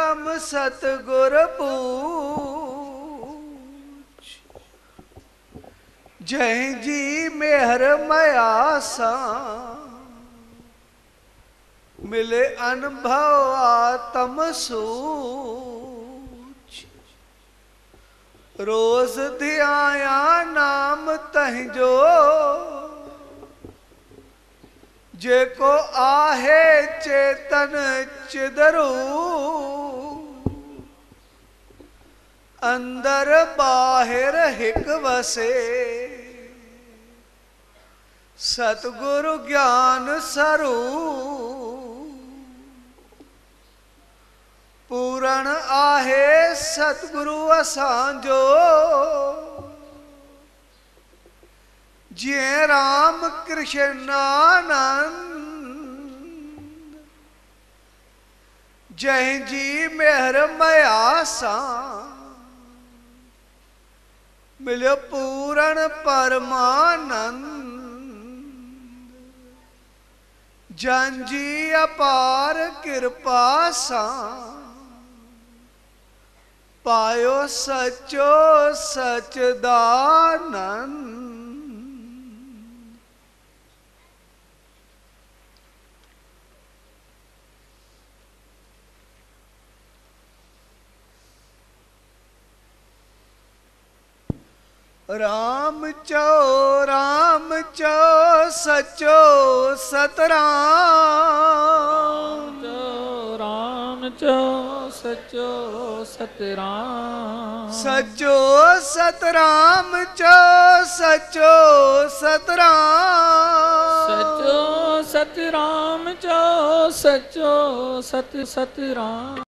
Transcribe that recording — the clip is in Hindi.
प्रथम सतगुर पूछ, जय जी मेहर मयासा, मिले अनुभव आत्म सूच। रोज ध्याया नाम तहजो, जेको आहे चेतन चिदरू। अंदर बाहिर हिक वसे, सतगुरु ज्ञान स्वरूप। पूरण आहे सतगुरु असांजो, जिए राम कृष्ण आनंद। जय जी मेहर मयासा, मिलो पूरण परमानंद। जंजी अपार कृपा सा, पायो सचो सचदानंद। राम चो सचो सतराम। राम चो सचो सतराम। सचो सतराम चो सचो सतराम। सचो सतराम चो सचो सतराम।